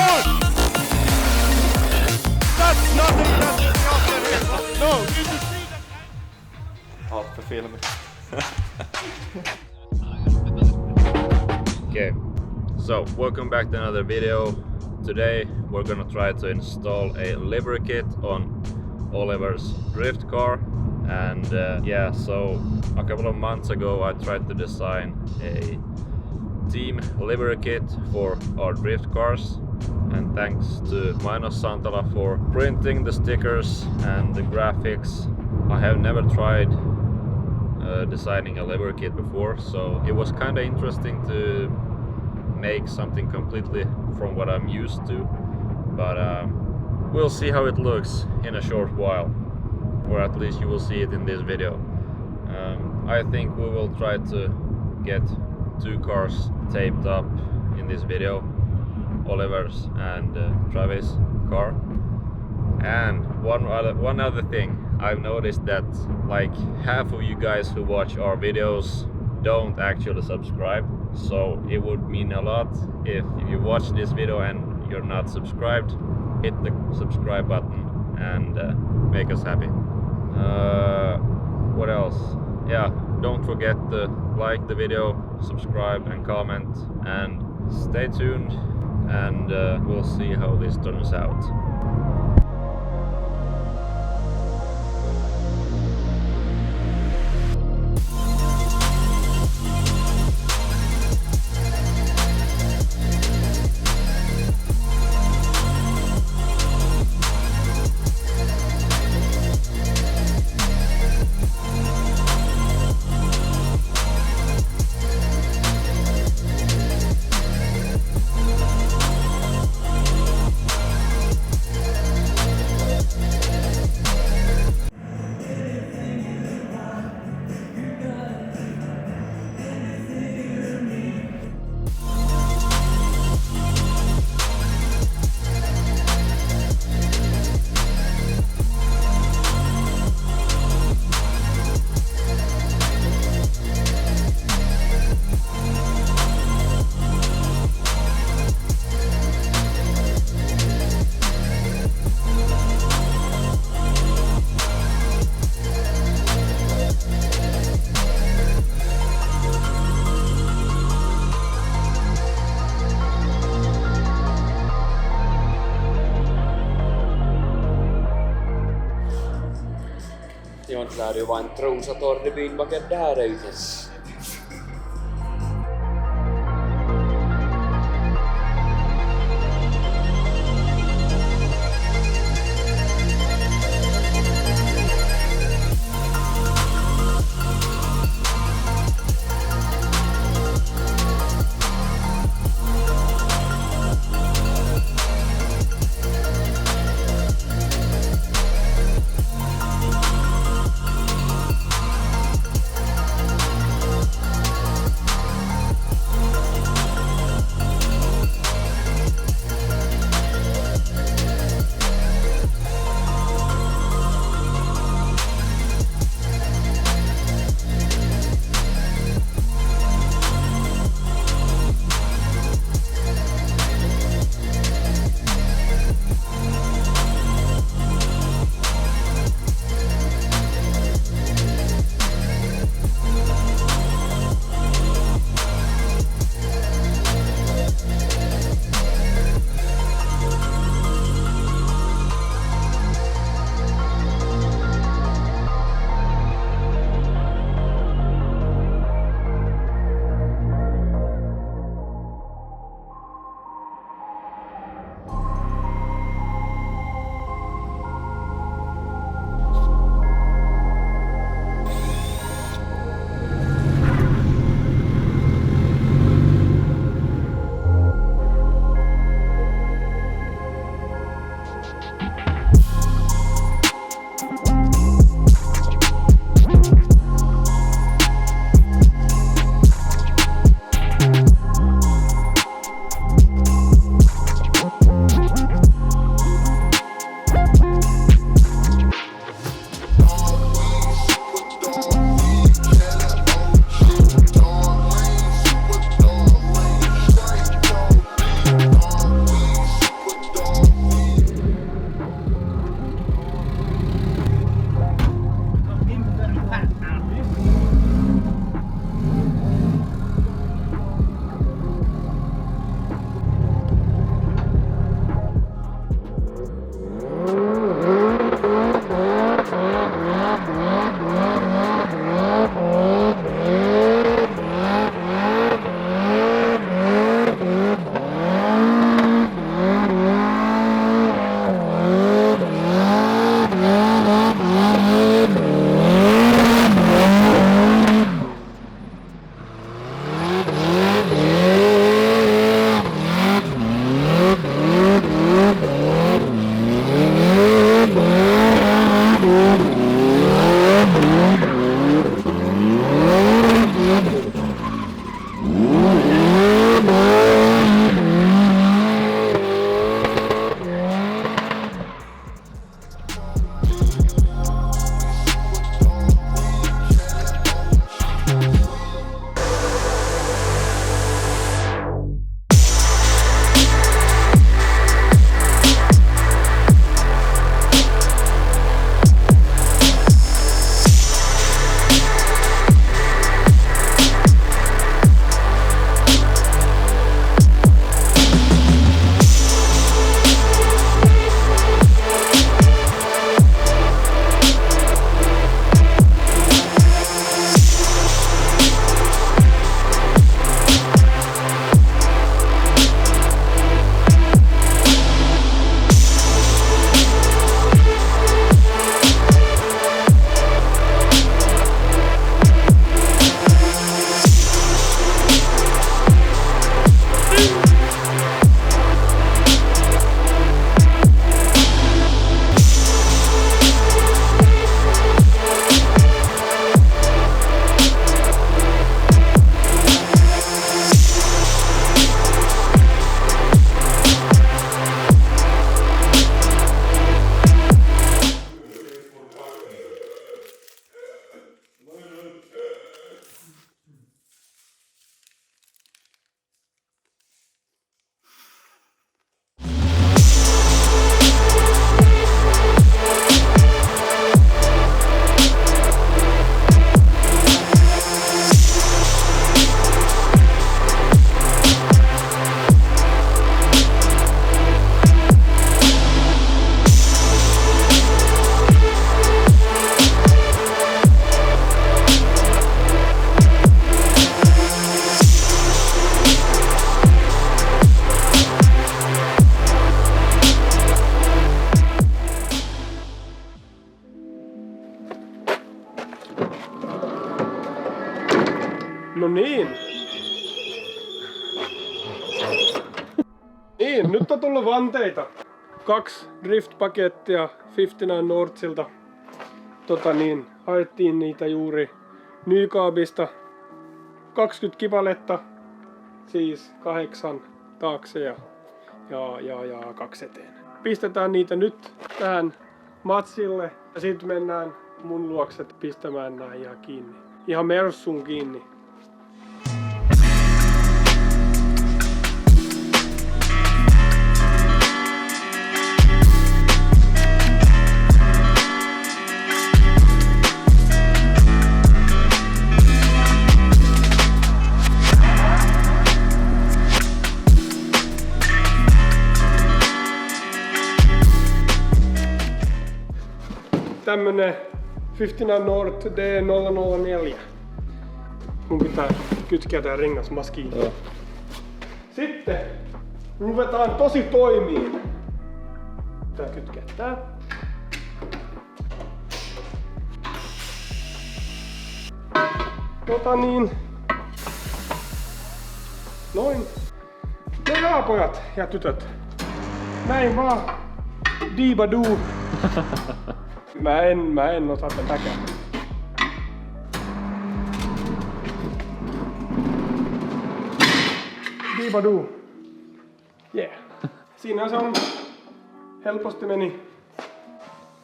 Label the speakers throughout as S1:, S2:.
S1: on! That's nothing that is not there. No, you just see that.
S2: Allt för film.
S3: Okay, so welcome back to another video. Today we're gonna try to install a livery kit on Oliver's drift car. And yeah, so a couple of months ago I tried to design a team livery kit for our drift cars, and thanks to MAINOS SANTALA for printing the stickers and the graphics. I have never tried designing a livery kit before, so it was kind of interesting to make something completely from what I'm used to, but we'll see how it looks in a short while, or at least you will see it in this video. I think we will try to get two cars taped up in this video, Oliver's and Travis' car. And one other thing, I've noticed that like half of you guys who watch our videos don't actually subscribe, so it would mean a lot if you watch this video and you're not subscribed. Hit the subscribe button and make us happy. What else? Yeah, don't forget to like the video, subscribe and comment, and stay tuned, and we'll see how this turns out.
S4: Egentligen är det ju bara en trosatorr bilbacke där ute.
S2: niin, nyt on tullut vanteita. 2 drift-pakettia 59 Nordsilta. Haettiin niitä juuri Nykaabista. 20 kipaletta, siis 8 taakse ja 2 eteen. Pistetään niitä nyt tähän matsille ja sitten mennään mun luokse pistämään nää ihan kiinni. Ihan Mersuun kiinni. Tämmönen 59 Nord D004. Mun pitää kytkeä tää rengas maskiin.
S3: Joo.
S2: Sitten ruvetaan tosi toimiin. Tää kytkeä tää. Noin. No jaa, pojat ja tytöt. Näin vaan. Diibaduu. Mä en osaa tätäkään. Diibaduu. Yeah. Siinä se on. Helposti meni.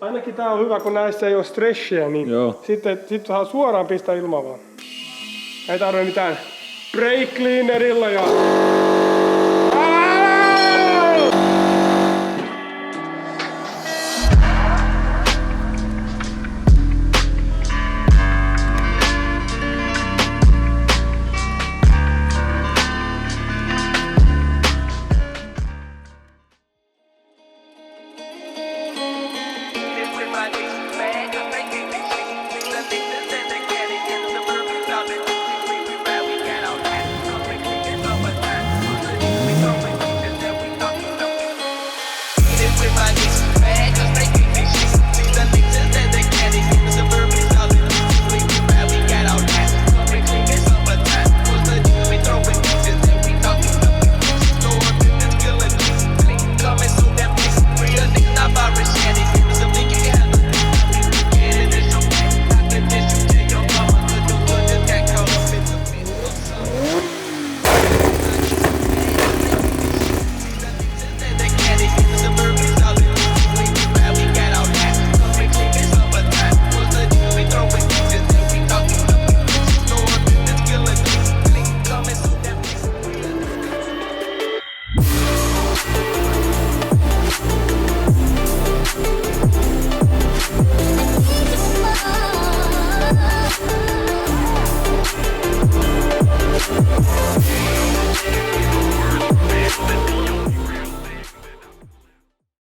S2: Ainakin tää on hyvä, kun näissä ei oo stressiä, niin sitten saa suoraan pistää ilmaa vaan. Ei tarvitse mitään brake cleanerilla ja